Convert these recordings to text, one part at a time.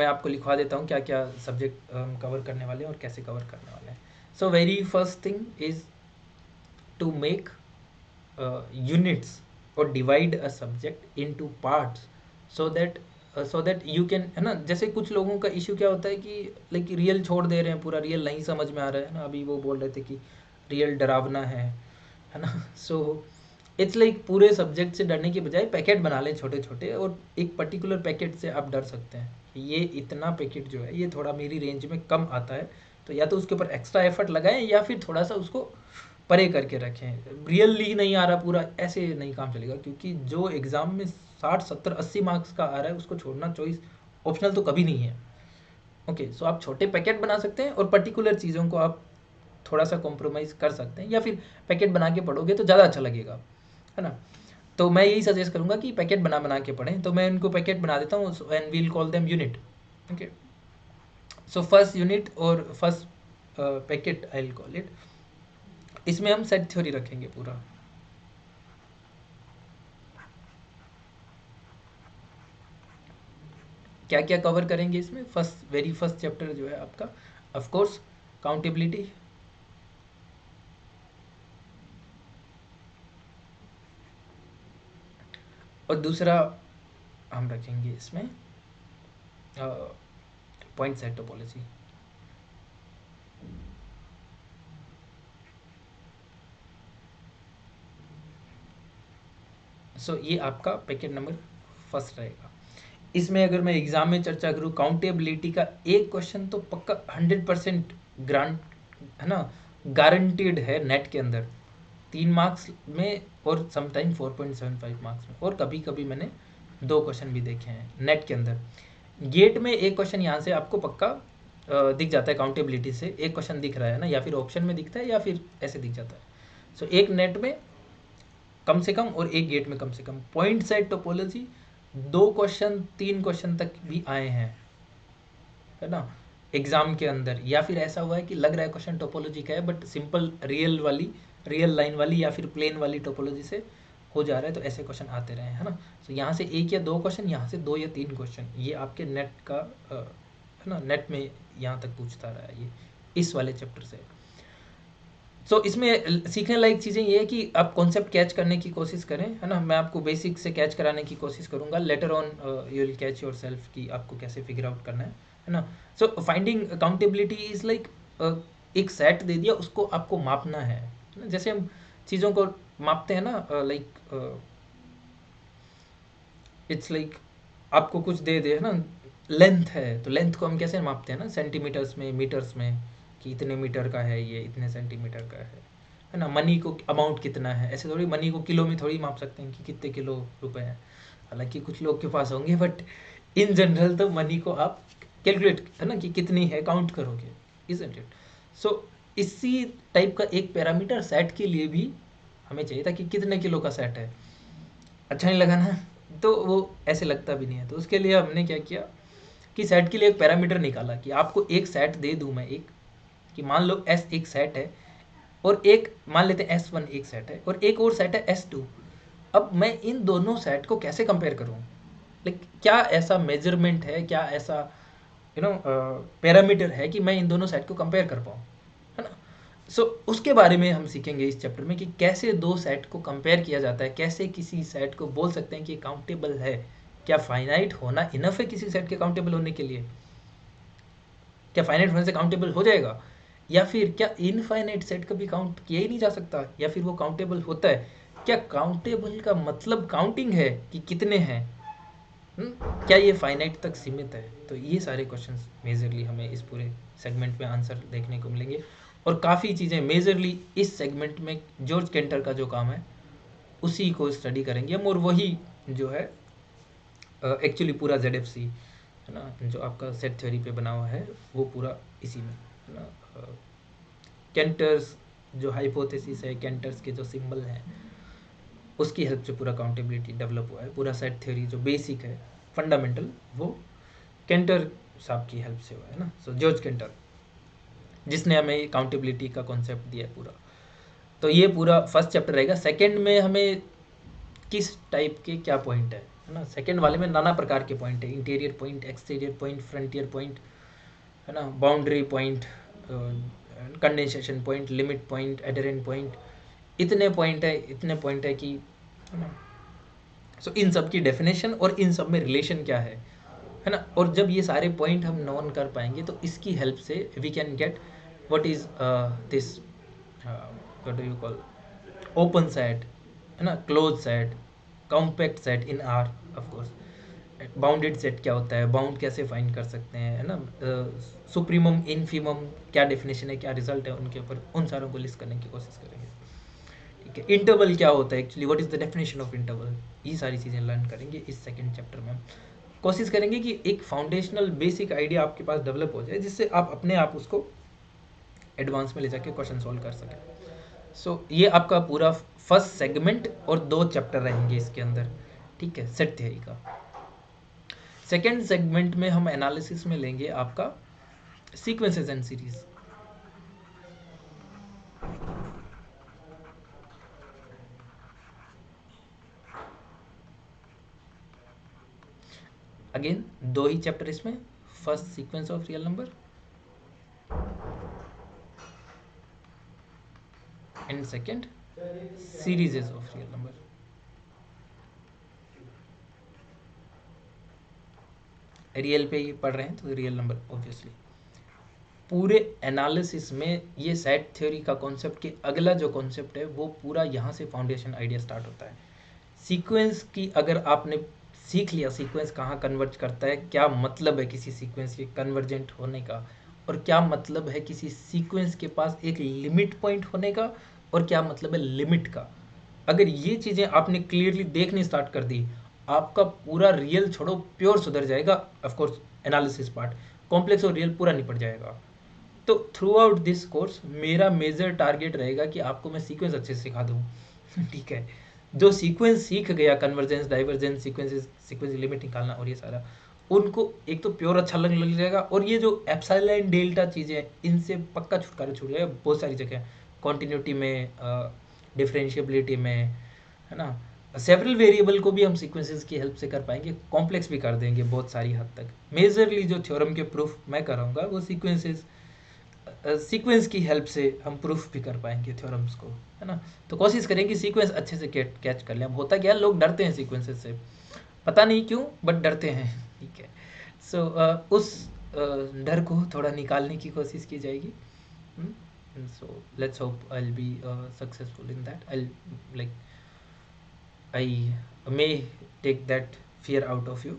मैं आपको लिखवा देता हूँ क्या क्या सब्जेक्ट कवर करने वाले हैं और कैसे कवर करने वाले हैं. So very first thing is to make units or divide a subject into parts so that you can, है ना. जैसे कुछ लोगों का इश्यू क्या होता है कि लाइक रियल छोड़ दे रहे हैं, पूरा रियल नहीं समझ में आ रहा है ना. अभी वो बोल रहे थे कि रियल डरावना है ना. सो इट्स लाइक पूरे सब्जेक्ट से डरने की बजाय पैकेट बना लें छोटे छोटे, और एक पर्टिकुलर पैकेट से आप डर सकते हैं कि ये इतना पैकेट जो है ये थोड़ा मेरी रेंज में कम आता है, तो या तो उसके ऊपर एक्स्ट्रा एफर्ट लगाएं या फिर थोड़ा सा उसको परे करके रखें. रियली नहीं आ रहा पूरा, ऐसे नहीं काम चलेगा, क्योंकि जो एग्ज़ाम में 60 70 80 मार्क्स का आ रहा है उसको छोड़ना चॉइस ऑप्शनल तो कभी नहीं है. ओके, सो आप छोटे पैकेट बना सकते हैं और पर्टिकुलर चीज़ों को आप थोड़ा सा कॉम्प्रोमाइज़ कर सकते हैं, या फिर पैकेट बना के पढ़ोगे तो ज़्यादा अच्छा लगेगा, है ना. तो मैं यही सजेस्ट करूँगा कि पैकेट बना बना के पढ़ें. तो मैं इनको पैकेट बना देता हूँ and will call them unit. Okay, so first unit और first packet I will call it. इसमें हम सेट थ्योरी रखेंगे पूरा. क्या क्या कवर करेंगे इसमें. वेरी फर्स्ट चैप्टर जो है आपका ऑफ कोर्स काउंटेबिलिटी, और दूसरा हम रखेंगे इसमें पॉइंट सेट टोपोलॉजी. सो ये आपका पैकेट नंबर फर्स्ट रहेगा. इसमें अगर मैं एग्जाम में चर्चा करूँ, काउंटेबिलिटी का एक क्वेश्चन तो पक्का 100% ग्रांट, है ना, गारंटीड है नेट के अंदर 3 मार्क्स में, और समटाइम 4.75 मार्क्स में, और कभी कभी मैंने 2 क्वेश्चन भी देखे हैं नेट के अंदर. गेट में एक क्वेश्चन यहाँ से आपको पक्का दिख जाता है काउंटेबिलिटी से, एक क्वेश्चन दिख रहा है ना, या फिर ऑप्शन में दिखता है या फिर ऐसे दिख जाता है. सो एक नेट में कम से कम और एक गेट में कम से कम. Point set topology 2 question 3 question तक भी आए हैं, है ना, एग्जाम के अंदर. या फिर ऐसा हुआ है कि लग रहा है क्वेश्चन टोपोलॉजी का है बट सिंपल रियल लाइन वाली या फिर प्लेन वाली टोपोलॉजी से हो जा रहा है, तो ऐसे क्वेश्चन आते रहे, है ना. तो यहाँ से 1 या 2 क्वेश्चन, यहाँ से 2 या 3 क्वेश्चन, ये आपके नेट का है ना, नेट में यहाँ तक पूछता रहा है ये इस वाले चैप्टर से. सो इसमें सीखने लायक चीज़ें ये है कि आप कॉन्सेप्ट कैच करने की कोशिश करें, है ना. मैं आपको बेसिक से कैच कराने की कोशिश करूँगा. Later on you will catch your self कि आपको कैसे फिगर आउट करना है ना. सो फाइंडिंग अकाउंटेबिलिटी इज़ लाइक एक सेट दे दिया, उसको आपको मापना है ना. जैसे हम चीज़ों को मापते हैं ना, लाइक इट्स लाइक आपको कुछ दे दे, है ना, लेंथ है, तो लेंथ को हम कैसे मापते हैं ना, सेंटीमीटर्स में, मीटर्स में, कि इतने मीटर का है ये, इतने सेंटीमीटर का है ना. मनी को अमाउंट कितना है, ऐसे थोड़ी मनी को किलो में थोड़ी माप सकते हैं कि कितने किलो रुपए हैं. हालांकि कुछ लोग के पास होंगे, बट इन जनरल तो मनी को आप कैलकुलेट, है ना, कि कितनी है काउंट करोगे, इजंट इट. सो इसी टाइप का एक पैरामीटर सेट के लिए भी हमें चाहिए था कि कितने किलो का सेट है. अच्छा नहीं लगा ना, तो वो ऐसे लगता भी नहीं है. तो उसके लिए हमने क्या किया कि सेट के लिए एक पैरामीटर निकाला कि आपको एक सेट दे दूं मैं, एक कि मान लो S एक सेट है, और एक मान लेते हैं S1 एक सेट है, और एक और सेट है S2. अब मैं इन दोनों सेट को कैसे कंपेयर करूं, लाइक क्या ऐसा मेजरमेंट है, क्या ऐसा पैरामीटर है कि मैं इन दोनों सेट को कंपेयर कर पाऊँ, है ना. सो उसके बारे में हम सीखेंगे इस चैप्टर में कि कैसे 2 सेट को कंपेयर किया जाता है, कैसे किसी सेट को बोल सकते हैं कि काउंटेबल है. क्या फाइनाइट होना इनफ है किसी सेट के काउंटेबल होने के लिए, क्या फाइनाइट होने से काउंटेबल हो जाएगा, या फिर क्या इनफाइनाइट सेट कभी काउंट किया ही नहीं जा सकता, या फिर वो काउंटेबल होता है. क्या काउंटेबल का मतलब काउंटिंग है कि कितने हैं, क्या ये फाइनाइट तक सीमित है. तो ये सारे क्वेश्चंस मेजरली हमें इस पूरे सेगमेंट में आंसर देखने को मिलेंगे. और काफ़ी चीज़ें मेजरली इस सेगमेंट में जॉर्ज केंटर का जो काम है उसी को स्टडी करेंगे हम, और वही जो है एक्चुअली पूरा ZFC, है ना, जो आपका सेट थ्योरी पे बना हुआ है वो पूरा इसी में, है ना. केंटर्स जो हाइपोथेसिस है, केंटर्स के जो सिंबल हैं, उसकी हेल्प से पूरा काउंटेबिलिटी डेवलप हुआ है. पूरा सेट थ्योरी जो बेसिक है, फंडामेंटल, वो केंटर साहब की हेल्प से हुआ है ना. सो जॉर्ज केंटर जिसने हमें काउंटेबिलिटी का कॉन्सेप्ट दिया है पूरा. तो ये पूरा फर्स्ट चैप्टर रहेगा. सेकंड में हमें किस टाइप के क्या पॉइंट है है ना। सेकेंड वाले में नाना प्रकार के पॉइंट है, interior point, exterior point, frontier point, है ना, boundary point, condensation point, limit point, adherent point, इतने पॉइंट है कि, है ना। सो इन सब की डेफिनेशन और इन सब में रिलेशन क्या है ना। और जब ये सारे पॉइंट हम नोन कर पाएंगे तो इसकी हेल्प से we can get what is this, what do you call, open set, है ना, close set, compact set in R, of course bounded set क्या होता है, बाउंड कैसे फाइंड कर सकते हैं, है ना, सुप्रीमम इनफीमम क्या डेफिनेशन है, क्या रिजल्ट है, उनके ऊपर उन सारों को लिस्ट करने की कोशिश करेंगे। ठीक है, इंटरवल क्या होता है actually, what is the definition of interval, ये सारी चीज़ें लर्न करेंगे इस सेकंड चैप्टर में। कोशिश करेंगे कि एक फाउंडेशनल बेसिक आइडिया आपके पास डेवलप हो जाए, जिससे आप अपने आप उसको एडवांस में ले जाके क्वेश्चन सॉल्व कर सकें। सो ये आपका पूरा फर्स्ट सेगमेंट और 2 चैप्टर रहेंगे इसके अंदर। ठीक है, सेट थ्योरी का। सेकेंड सेगमेंट में हम एनालिसिस में लेंगे आपका सीक्वेंसेस एंड सीरीज। अगेन 2 ही चैप्टर इसमें, first sequence of real number and second series of real number. Real पे ही पढ़ रहे हैं तो रियल नंबर ऑब्वियसली। पूरे एनालिसिस में ये सेट थ्योरी का कॉन्सेप्ट के अगला जो कॉन्सेप्ट है वो पूरा यहाँ से फाउंडेशन आइडिया स्टार्ट होता है। सीक्वेंस की अगर आपने सीख लिया सीक्वेंस कहाँ कन्वर्ज करता है, क्या मतलब है किसी सीक्वेंस के कन्वर्जेंट होने का, और क्या मतलब है किसी सीक्वेंस के पास एक लिमिट पॉइंट होने का, और क्या मतलब है लिमिट का, अगर ये चीज़ें आपने क्लियरली देखनी स्टार्ट कर दी, आपका पूरा रियल छोड़ो प्योर सुधर जाएगा। Of course analysis part, complex और रियल पूरा निपट जाएगा। तो थ्रू आउट दिस कोर्स मेरा मेजर टारगेट रहेगा कि आपको मैं सीक्वेंस अच्छे से सिखा दूँ। ठीक है, जो सीक्वेंस सीख गया, कन्वर्जेंस, डाइवर्जेंस, सीक्वेंस लिमिट निकालना और ये सारा, उनको एक तो प्योर अच्छा लग जाएगा, और ये जो एप्सिलॉन डेल्टा चीज़ें इनसे पक्का छुटकारा छूट जाएगा बहुत सारी जगह, कॉन्टिन्यूटी में, डिफरेंशिएबिलिटी में, है ना। सेवरल वेरिएबल को भी हम सीक्वेंसेस की हेल्प से कर पाएंगे, कॉम्प्लेक्स भी कर देंगे बहुत सारी हद तक। मेजरली जो थ्योरम के प्रूफ मैं कराऊंगा वो सीक्वेंस की हेल्प से हम प्रूफ भी कर पाएंगे थ्योरम्स को, है ना। तो कोशिश करेंगे सीक्वेंस अच्छे से कैच कर लें। अब होता क्या है, लोग डरते हैं सीक्वेंसेस से, पता नहीं क्यों बट डरते हैं। ठीक है, सो उस डर को थोड़ा निकालने की कोशिश की जाएगी। So let's hope I will be successful in that. I may take that fear out of you.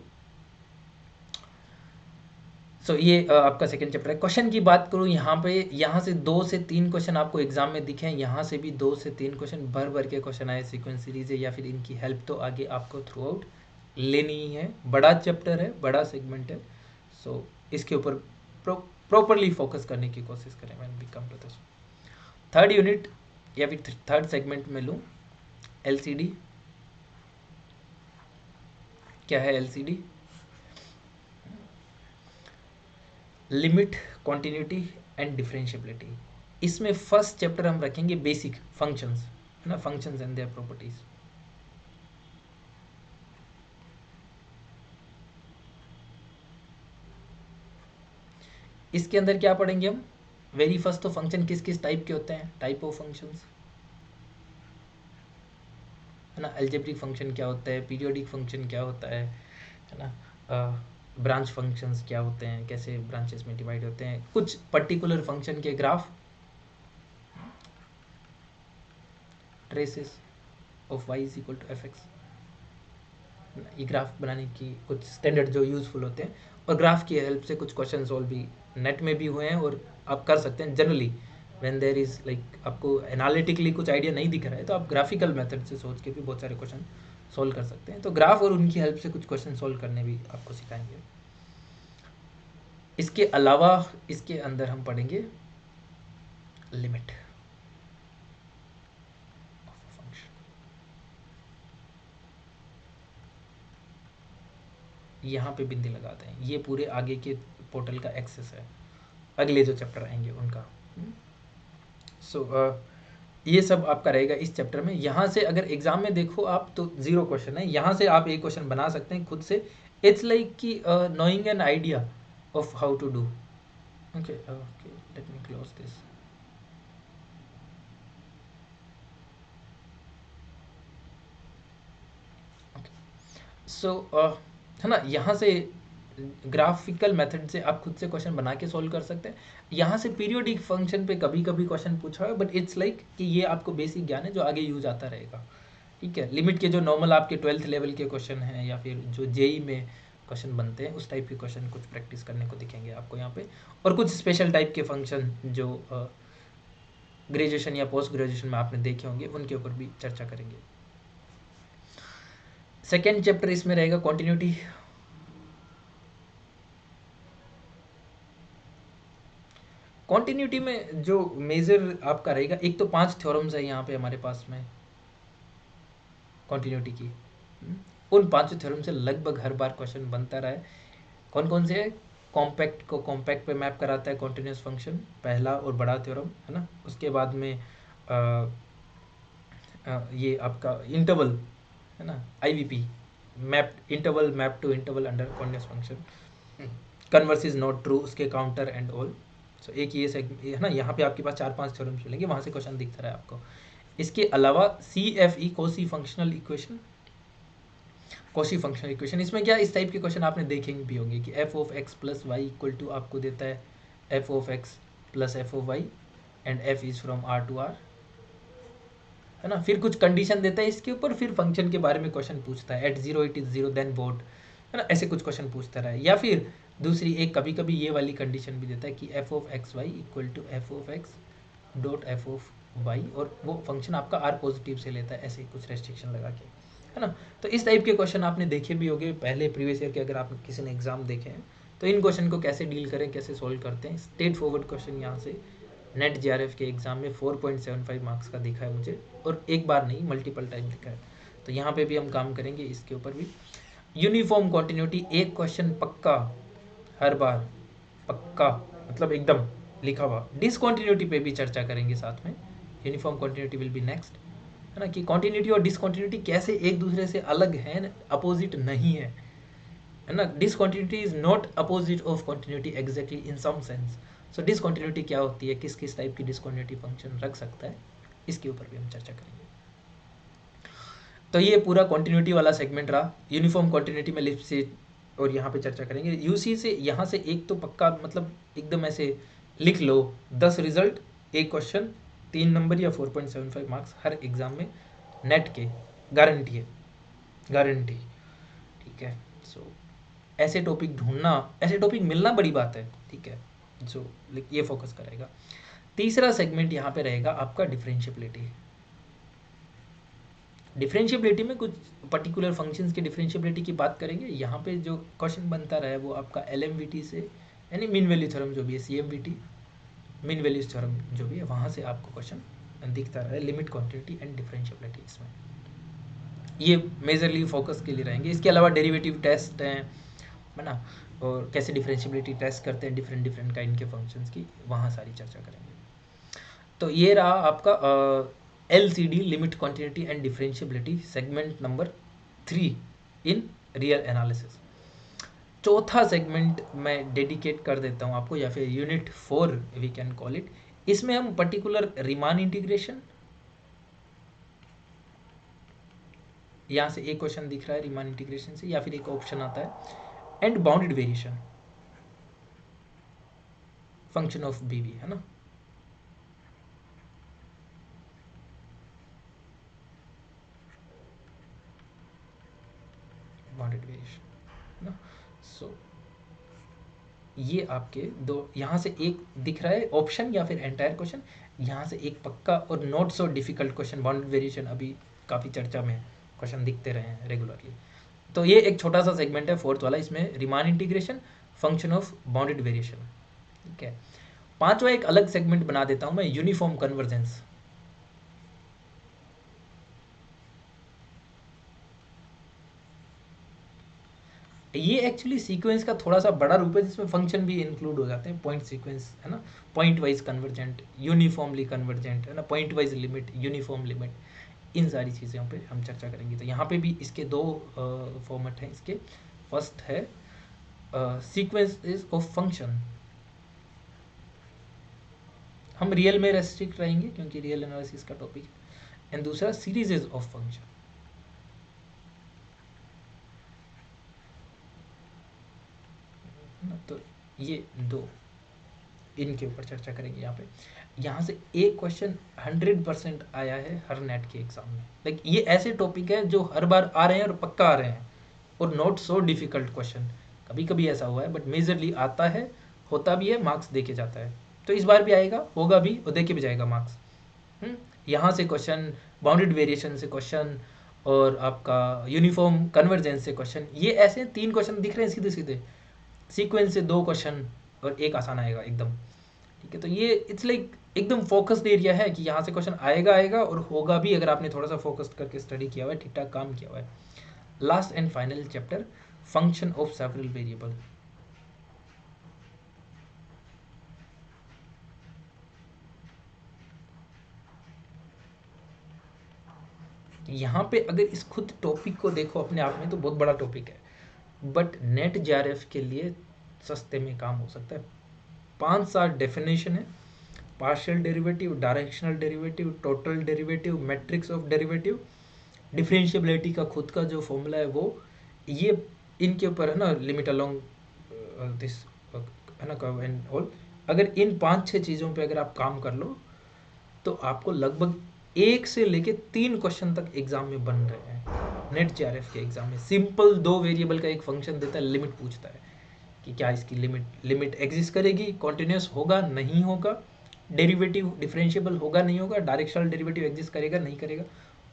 So ये आपका सेकेंड चैप्टर है। क्वेश्चन की बात करूँ यहाँ पे, यहाँ से 2 से 3 क्वेश्चन आपको एग्जाम में दिखे हैं, यहाँ से भी 2 से 3 क्वेश्चन भर भर के क्वेश्चन आए सीक्वेंस सीरीज है, या फिर इनकी हेल्प तो आगे आपको थ्रू आउट लेनी ही है। बड़ा चैप्टर है, बड़ा सेगमेंट है, सो इसके ऊपर प्रॉपरली फोकस करने की कोशिश करें। When we come to this third unit या फिर थर्ड सेगमेंट में लूँ, एलसीडी क्या है। LCD limit, continuity and differentiability. इसमें फर्स्ट चैप्टर हम रखेंगे बेसिक फंक्शंस, है ना, फंक्शंस एंड देयर प्रॉपर्टीज। इसके अंदर क्या पढ़ेंगे हम, वेरी फर्स्ट तो फंक्शन किस किस टाइप के होते हैं, टाइप ऑफ फंक्शंस, है ना। अलजेब्रिक फंक्शन क्या होता है, पीरियोडिक फंक्शन क्या होता है ना, ब्रांच फंक्शंस क्या होते हैं, कैसे ब्रांचेस में डिवाइड होते हैं, कुछ पर्टिकुलर फंक्शन के graph, traces of y is equal to fx, ये ग्राफ बनाने की कुछ स्टैंडर्ड जो यूज़फुल होते हैं, और ग्राफ की हेल्प से कुछ क्वेश्चन सॉल्व भी नेट में भी हुए हैं और आप कर सकते हैं। Generally when there is like आपको एनालिटिकली कुछ आइडिया नहीं दिख रहा है तो आप ग्राफिकल मेथड से सोच के भी बहुत सारे क्वेश्चन सॉल्व कर सकते हैं। तो ग्राफ और उनकी हेल्प से कुछ क्वेश्चन सॉल्व करने भी आपको सिखाएंगे। इसके अलावा इसके अंदर हम पढ़ेंगे लिमिट, यहाँ पे बिंदी लगाते हैं, ये पूरे आगे के पोर्टल का एक्सेस है, अगले जो चैप्टर आएंगे उनका। सो ये सब आपका रहेगा इस चैप्टर में। यहाँ से अगर एग्जाम में देखो आप तो 0 क्वेश्चन है, यहाँ से आप एक क्वेश्चन बना सकते हैं खुद से। इट्स लाइक कि knowing an idea of how to do. Okay okay, let me close this. So है ना, यहाँ से ग्राफिकल मेथड से आप खुद से क्वेश्चन बना के सॉल्व कर सकते हैं। यहाँ से पीरियोडिक फंक्शन पे कभी कभी क्वेश्चन पूछा है, बट इट्स लाइक कि ये आपको बेसिक ज्ञान है जो आगे यूज आता रहेगा। ठीक है, लिमिट के जो नॉर्मल आपके 12th लेवल के क्वेश्चन हैं या फिर जो जेई में क्वेश्चन बनते हैं उस टाइप के क्वेश्चन कुछ प्रैक्टिस करने को दिखेंगे आपको यहाँ पे, और कुछ स्पेशल टाइप के फंक्शन जो ग्रेजुएशन या पोस्ट ग्रेजुएशन में आपने देखे होंगे उनके ऊपर भी चर्चा करेंगे। सेकेंड चैप्टर इसमें रहेगा कॉन्टिन्यूटी। कॉन्टिन्यूटी में जो मेजर आपका रहेगा, एक तो 5 थ्योरम्स है यहाँ पे हमारे पास में कॉन्टिन्यूटी की। उन 5 थ्योरम से लगभग हर बार क्वेश्चन बनता रहा है। कौन कौन से है? कॉम्पैक्ट को कॉम्पैक्ट पे मैप कराता है कॉन्टिन्यूस फंक्शन, पहला और बड़ा थ्योरम है ना। उसके बाद में ये आपका इंटरवल है ना, IVP map, interval map to interval under continuous function, converse is not true, उसके काउंटर एंड ऑल। सो एक ये है ना, यहाँ पे आपके पास 4-5 थ्योरम्स मिलेंगे, वहाँ से क्वेश्चन दिखता रहा है आपको। इसके अलावा CFE Cauchy functional equation, Cauchy functional equation, इसमें क्या इस टाइप के क्वेश्चन आपने देखेंगे भी होंगे कि f of x plus y equal to आपको देता है f of x plus f of y and f is from r to r, है ना। फिर कुछ कंडीशन देता है इसके ऊपर, फिर फंक्शन के बारे में क्वेश्चन पूछता है, at 0 it is 0 then what, है ना, ऐसे कुछ क्वेश्चन पूछता रहा है। या फिर दूसरी एक कभी कभी ये वाली कंडीशन भी देता है कि f of x y equal to f of x dot f of y, और वो फंक्शन आपका r पॉजिटिव से लेता है, ऐसे कुछ रेस्ट्रिक्शन लगा के, है ना। तो इस टाइप के क्वेश्चन आपने देखे भी होंगे पहले प्रीवियस ईयर के, अगर आप किसी ने एग्जाम देखे हैं तो इन क्वेश्चन को कैसे डील करें, कैसे सोल्व करते हैं। स्ट्रेट फॉरवर्ड क्वेश्चन यहाँ से नेट JRF के एग्जाम में 4.75 मार्क्स का दिखा है मुझे, और एक बार नहीं मल्टीपल टाइम दिखा है। तो यहाँ पे भी हम काम करेंगे इसके ऊपर भी। यूनिफॉर्म कॉन्टिन्यूटी, एक क्वेश्चन पक्का हर बार, पक्का मतलब एकदम लिखा हुआ। डिसकॉन्टिन्यूटी पे भी चर्चा करेंगे साथ में, uniform continuity will be next, है ना, कि कॉन्टिन्यूटी और डिसकॉन्टिन्यूटी कैसे एक दूसरे से अलग है, अपोजिट नहीं है, है ना। Discontinuity is not opposite of continuity exactly in some sense. So discontinuity क्या होती है, किस किस टाइप की डिसकॉन्टिन्यूटी फंक्शन रख सकता है, इसके ऊपर भी हम चर्चा करेंगे। तो ये पूरा कॉन्टिन्यूटी वाला सेगमेंट रहा। यूनिफॉर्म कॉन्टिन्यूटी में लिप्स से और यहाँ पे चर्चा करेंगे। यूसी से यहाँ से एक तो पक्का मतलब एकदम ऐसे लिख लो, 10 रिजल्ट एक क्वेश्चन, 3 नंबर या 4.75 मार्क्स हर एग्जाम में नेट के, गारंटी है, गारंटी। ठीक है, सो ऐसे टॉपिक ढूंढना, ऐसे टॉपिक मिलना बड़ी बात है। ठीक है, जो ये फोकस करेगा। तीसरा सेगमेंट यहाँ पे रहेगा आपका डिफरेंशियबिलिटी। डिफरेंशियबिलिटी में कुछ पर्टिकुलर फंक्शंस की डिफरेंशियबिलिटी की बात करेंगे। यहाँ पे जो क्वेश्चन बनता रहा है वो आपका LMVT से, यानी मीन वैल्यू थ्योरम जो भी है, CMVT मीन वैल्यू थ्योरम जो भी है, वहाँ से आपको क्वेश्चन दिखता रहा है, लिमिट क्वांटिटी एंड डिफरेंशियबिलिटी। इसमें ये मेजरली फोकस के लिए रहेंगे। इसके अलावा डेरिवेटिव टेस्ट हैं, है ना, और कैसे डिफरेंशियबिलिटी टेस्ट करते हैं डिफरेंट डिफरेंट काइंड के फंक्शंस की, वहाँ सारी चर्चा करेंगे। तो ये रहा आपका LCD, limit quantity and differentiability, segment number 3 in real analysis. चौथा सेगमेंट मैं डेडिकेट कर देता हूँ आपको, या फिर unit 4 we can call it. इसमें हम पर्टिकुलर रीमान इंटीग्रेशन, यहाँ से एक क्वेश्चन दिख रहा है रीमान इंटीग्रेशन से, या फिर एक ऑप्शन आता है, and bounded variation function of BV, है ना। बाउंडेड वेरिएशन, है ना। सो ये आपके दो, यहाँ से एक दिख रहा है ऑप्शन या फिर एंटायर क्वेश्चन, यहाँ से एक पक्का और not so difficult question, bounded variation अभी काफ़ी चर्चा में क्वेश्चन दिखते रहे हैं रेगुलरली। तो ये एक छोटा सा सेगमेंट है फोर्थ वाला, इसमें Riemann integration, function of bounded variation. ठीक है, पांचवा एक अलग सेगमेंट बना देता हूं मैं, यूनिफॉर्म कन्वर्जेंस। ये एक्चुअली सीक्वेंस का थोड़ा सा बड़ा रूप है जिसमें फंक्शन भी इंक्लूड हो जाते हैं, पॉइंट सीक्वेंस है ना, point wise convergent, uniformly convergent है ना, point wise limit, uniform limit, इन सारी चीज़ों पे हम चर्चा करेंगे। तो यहाँ पे भी इसके दो फॉर्मेट हैं इसके। फर्स्ट है सीक्वेंस इज ऑफ फंक्शन, हम रियल में रेस्ट्रिक्ट रहेंगे क्योंकि रियल एनालिसिस का टॉपिक है। एंड दूसरा सीरीज ऑफ फंक्शन। तो ये दो, इनके ऊपर चर्चा करेंगे यहाँ पे। यहाँ से एक क्वेश्चन 100% आया है हर नेट के एग्जाम में। लाइक ये ऐसे टॉपिक है जो हर बार आ रहे हैं और पक्का आ रहे हैं, और नॉट सो डिफिकल्ट क्वेश्चन। कभी कभी ऐसा हुआ है बट मेजरली आता है, होता भी है, मार्क्स दे के जाता है। तो इस बार भी आएगा, होगा भी और दे के भी जाएगा मार्क्स। यहाँ से क्वेश्चन, बाउंडेड वेरिएशन से क्वेश्चन, और आपका यूनिफॉर्म कन्वर्जेंस से क्वेश्चन। ये ऐसे 3 क्वेश्चन दिख रहे हैं सीधे सीधे, सीक्वेंस से 2 क्वेश्चन और एक आसान आएगा एकदम। ठीक है, तो ये इट्स लाइक एकदम फोकस्ड एरिया है कि यहाँ से क्वेश्चन आएगा आएगा और होगा भी, अगर आपने थोड़ा सा फोकस्ड करके स्टडी किया हुआ है, ठीक ठाक काम किया हुआ है। Last and final chapter, function of several variable. यहाँ पे अगर इस खुद टॉपिक को देखो अपने आप में तो बहुत बड़ा टॉपिक है, बट नेट जेआरएफ के लिए सस्ते में काम हो सकता है। 5-7 डेफिनेशन है, partial derivative, directional derivative, total derivative, matrix of derivative, differentiability का खुद का जो फॉर्मूला है वो, ये इनके ऊपर है ना, लिमिट अलोंग दिस है ना, कर्व एंड ऑल। अगर इन 5-6 चीज़ों पे अगर आप काम कर लो तो आपको लगभग 1 से लेके 3 क्वेश्चन तक एग्जाम में बन रहे हैं नेट जेआरएफ के एग्जाम में। सिंपल 2 वेरिएबल का एक फंक्शन देता है, लिमिट पूछता है कि क्या इसकी लिमिट एग्जिस्ट करेगी, कॉन्टिन्यूस होगा नहीं होगा, डेरिवेटिव डिफरेंशिएबल होगा नहीं होगा, डायरेक्शनल डेरिवेटिव एग्जिस्ट करेगा नहीं करेगा।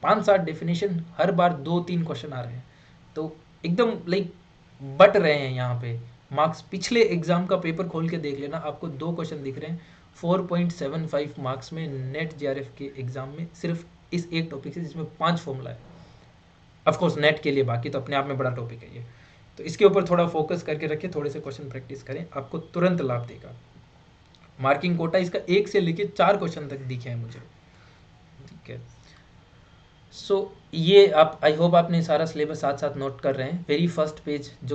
5-7 डेफिनेशन, हर बार 2-3 क्वेश्चन आ रहे हैं, तो एकदम लाइक बट रहे हैं यहाँ पे मार्क्स। पिछले एग्जाम का पेपर खोल के देख लेना, आपको 2 क्वेश्चन दिख रहे हैं 4.75 मार्क्स में नेट जेआरएफ के एग्जाम में, सिर्फ इस एक टॉपिक से जिसमें 5 फॉर्मूला है। ऑफकोर्स नेट के लिए, बाकी तो अपने आप में बड़ा टॉपिक है ये। तो इसके ऊपर थोड़ा फोकस करके रखें, थोड़े से क्वेश्चन प्रैक्टिस करें, आपको तुरंत लाभ देगा। मार्किंग कोटा इसका 1 से लेके 4 क्वेश्चन तक दिखे हैं मुझे। ठीक है, सो ये आप, आई होप आपने सारा सिलेबस साथ साथ नोट कर रहे हैं। वेरी फर्स्ट पेज जो